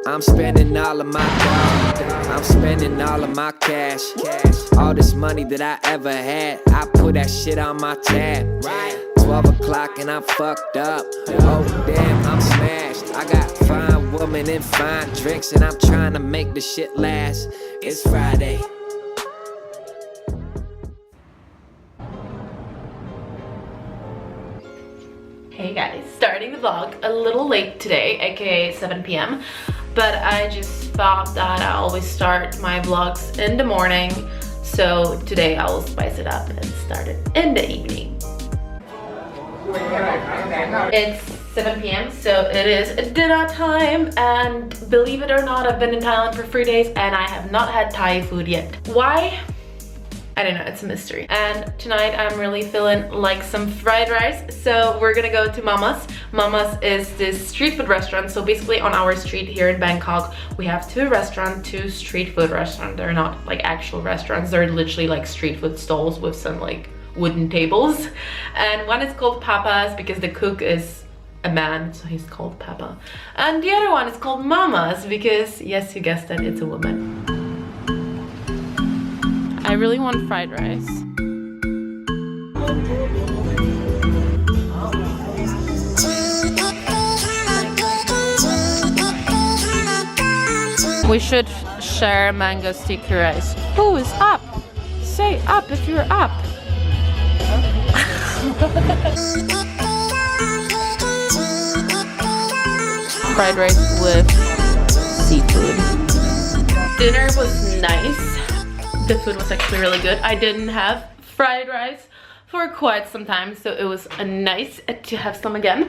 I'm spending all of my dough. I'm spending all of my cash. All this money that I ever had, I put that shit on my tab. 12 o'clock and I'm fucked up. Oh damn, I'm smashed. I got fine women and fine drinks, and I'm trying to make the shit last. It's Friday. Hey guys, starting the vlog a little late today, aka 7 p.m. But I just thought that I always start my vlogs in the morning. So today I will spice it up and start it in the evening. It's 7 p.m. so it is dinner time, and believe it or not, I've been in Thailand for 3 days and I have not had Thai food yet. Why? I don't know, it's a mystery. And tonight I'm really feeling like some fried rice. So we're gonna go to Mama's. Mama's is this street food restaurant. So basically on our street here in Bangkok, we have two street food restaurants. They're not like actual restaurants. They're literally like street food stalls with some like wooden tables. And one is called Papa's because the cook is a man, so he's called Papa. And the other one is called Mama's because, yes, you guessed it, it's a woman. I really want fried rice. We should share mango sticky rice. Who is up? Say up if you're up. Fried rice with seafood. Dinner was nice. The food was actually really good. I didn't have fried rice for quite some time, so it was nice to have some again.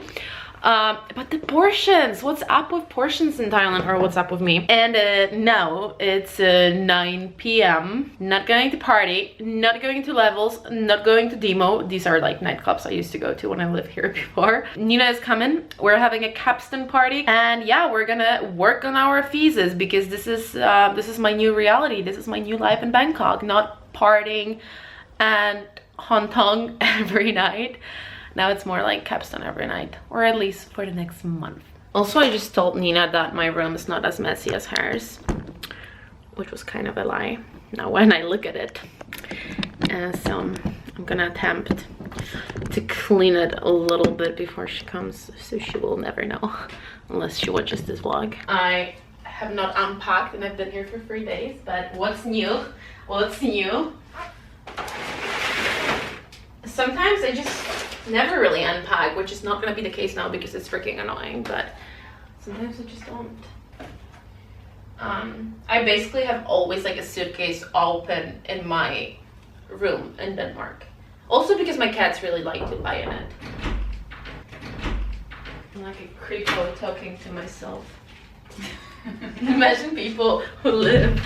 But the portions, what's up with portions in Thailand, or what's up with me? And now it's 9 p.m. Not going to party, not going to Levels, not going to Demo. These are like nightclubs I used to go to when I lived here before. Nina is coming. We're having a capstone party, and yeah, we're gonna work on our thesis because this is my new reality. This is my new life in Bangkok, not partying and hontong every night. Now it's more like capstone every night, or at least for the next month. Also, I just told Nina that my room is not as messy as hers, which was kind of a lie now when I look at it. So I'm gonna attempt to clean it a little bit before she comes, so she will never know unless she watches this vlog. I have not unpacked and I've been here for 3 days, but what's new? What's new? Sometimes I just never really unpack, which is not gonna be the case now because it's freaking annoying, but sometimes I just don't. I basically have always like a suitcase open in my room in Denmark. Also because my cats really like to lie in it. I'm like a creepo talking to myself. Imagine people who live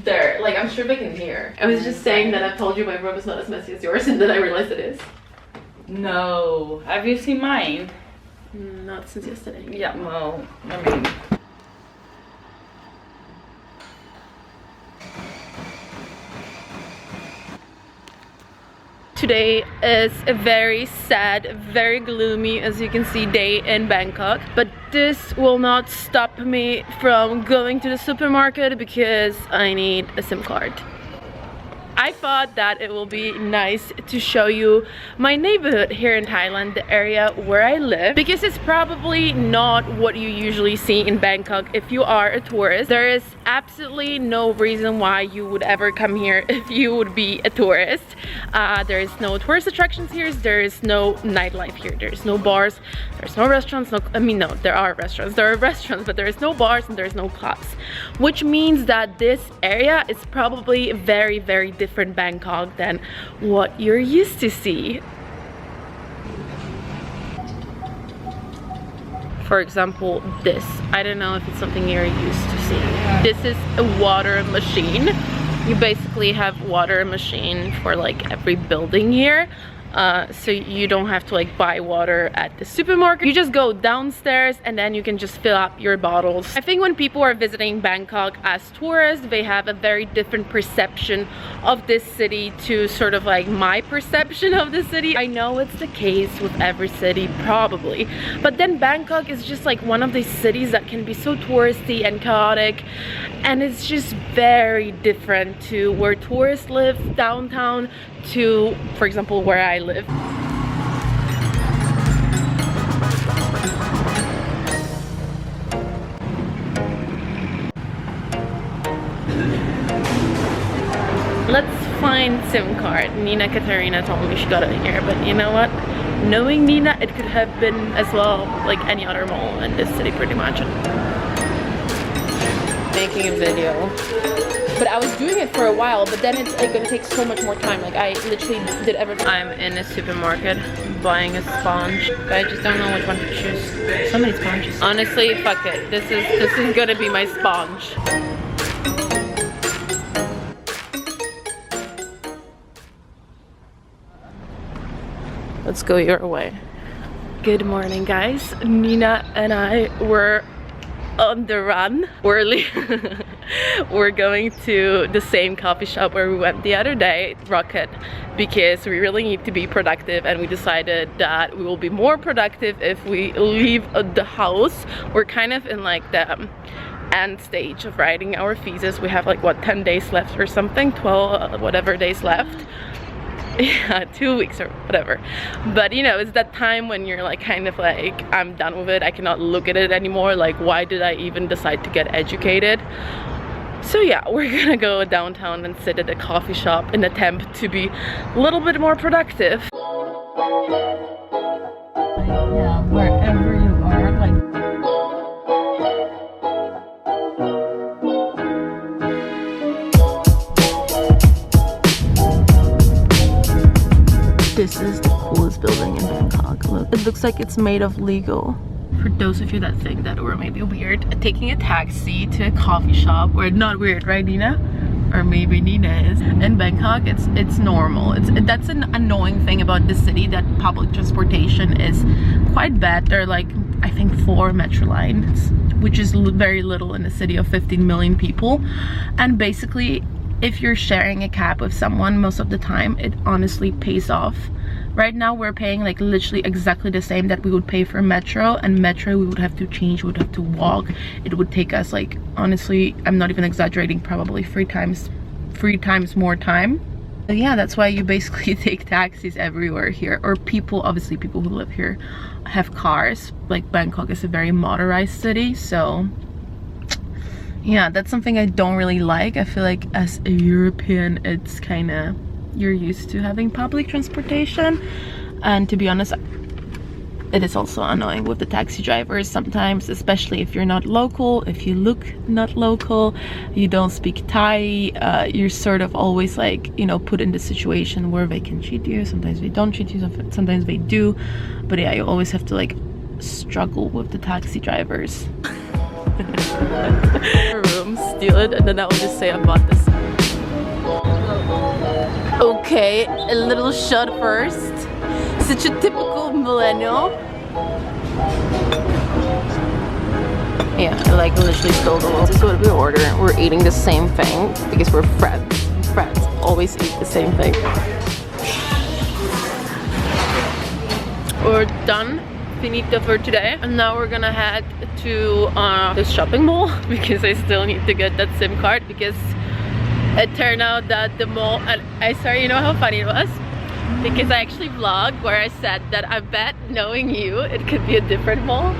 there, like I'm sure they can hear. I was just saying that I've told you my room is not as messy as yours, and then I realized it is. No. Have you seen mine? Not since yesterday. Yeah, well, I mean... Today is a very sad, very gloomy, as you can see, day in Bangkok. But this will not stop me from going to the supermarket because I need a SIM card. I thought that it will be nice to show you my neighborhood here in Thailand, the area where I live, because it's probably not what you usually see in Bangkok if you are a tourist. There is absolutely no reason why you would ever come here if you would be a tourist. There is no tourist attractions here, there is no nightlife here, there's no bars, there's no restaurants, no, there are restaurants, but there is no bars and there's no clubs, which means that this area is probably very, very different Bangkok than what you're used to see. For example, this. I don't know if it's something you're used to seeing. This is a water machine. You basically have water machine for like every building here. so you don't have to like buy water at the supermarket. You just go downstairs and then you can just fill up your bottles. I think when people are visiting Bangkok as tourists, they have a very different perception of this city to sort of like my perception of the city. I know it's the case with every city probably, but then Bangkok is just like one of these cities that can be so touristy and chaotic, and it's just very different to where tourists live downtown to, for example, where I live. Let's find SIM card. Nina Katarina told me she got it in here, but you know what? Knowing Nina, it could have been as well like any other mall in this city pretty much. Making a video. But I was doing it for a while, but then it's like gonna take so much more time. Like I literally did everything. I'm in a supermarket buying a sponge, but I just don't know which one to choose. So many sponges. Honestly, fuck it. This is gonna be my sponge. Let's go your way. Good morning, guys. Nina and I were on the run. We're going to the same coffee shop where we went the other day, Rocket, because we really need to be productive, and we decided that we will be more productive if we leave the house. We're kind of in like the end stage of writing our thesis. We have like what, 10 days left or something, 12 whatever days left. Yeah, 2 weeks or whatever. But you know, it's that time when you're like kind of like, I'm done with it, I cannot look at it anymore, like why did I even decide to get educated? So yeah, we're gonna go downtown and sit at a coffee shop in an attempt to be a little bit more productive. Yeah, wherever you are, like this is the coolest building in Bangkok. Look, it looks like it's made of Lego. For those of you that think that we're maybe weird, taking a taxi to a coffee shop, we're not weird, right, Nina? Or maybe Nina is. In Bangkok, it's normal. That's an annoying thing about the city, that public transportation is quite bad. There are like, I think 4 metro lines, which is very little in a city of 15 million people. And basically, if you're sharing a cab with someone, most of the time it honestly pays off. Right now we're paying like literally exactly the same that we would pay for metro, and metro we would have to change, we would have to walk. It would take us like, honestly, I'm not even exaggerating, probably 3 times more time. So yeah, that's why you basically take taxis everywhere here, or people, obviously people who live here have cars. Like Bangkok is a very motorized city, so yeah, that's something I don't really like. I feel like as a European, it's kind of, you're used to having public transportation. And to be honest, it is also annoying with the taxi drivers sometimes, especially if you're not local, if you look not local, you don't speak Thai, you're sort of always like, you know, put in the situation where they can cheat you. Sometimes they don't cheat you, sometimes they do. But yeah, you always have to like struggle with the taxi drivers. Room, steal it, and then I will just say I bought this. Okay, a little shot first. Such a typical millennial. Yeah, I like literally stole the This is what we order. We're eating the same thing because we're friends. Friends always eat the same thing. We're done. Finito for today, and now we're gonna head to this shopping mall because I still need to get that SIM card, because it turned out that the mall, and I sorry, you know how funny it was? Because I actually vlogged where I said that I bet, knowing you, it could be a different mall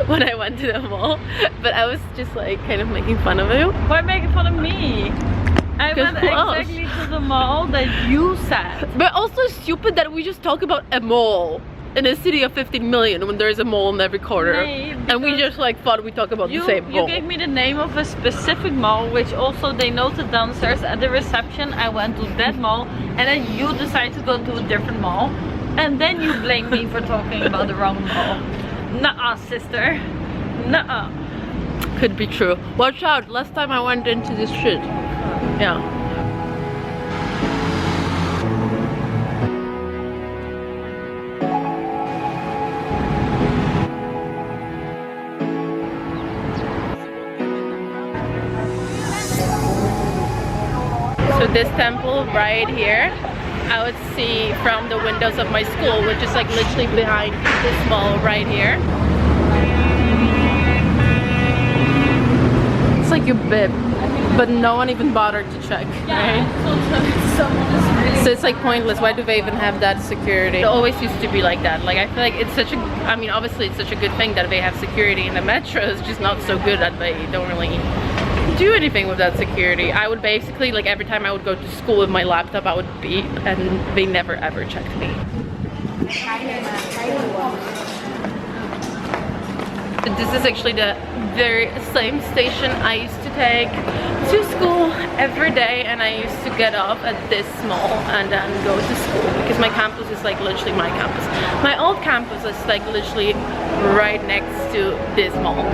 when I went to the mall, but I was just like kind of making fun of you. Why making fun of me? I went exactly to the mall that you said. But also stupid that we just talk about a mall in a city of 15 million when there's a mall in every corner. And we just like thought we talk about the same mall. You gave me the name of a specific mall, which also they noted downstairs at the reception. I went to that mall, and then you decided to go to a different mall, and then you blame me for talking about the wrong mall. Nuh-uh, sister. Nuh-uh. Could be true. Watch out, last time I went into this shit. Yeah. So this temple right here, I would see from the windows of my school, which is like literally behind this mall right here. It's like you bib, but no one even bothered to check, right? So it's like pointless. Why do they even have that security? It always used to be like that. Like I feel like it's such a, I mean obviously it's such a good thing that they have security in the metro. It's just not so good that they don't really do anything with that security. I would basically, like every time I would go to school with my laptop, I would beep and they never ever checked me. This is actually the very same station I used to take to school every day, and I used to get off at this mall and then go to school because my campus is like literally my campus. My old campus is like literally right next to this mall.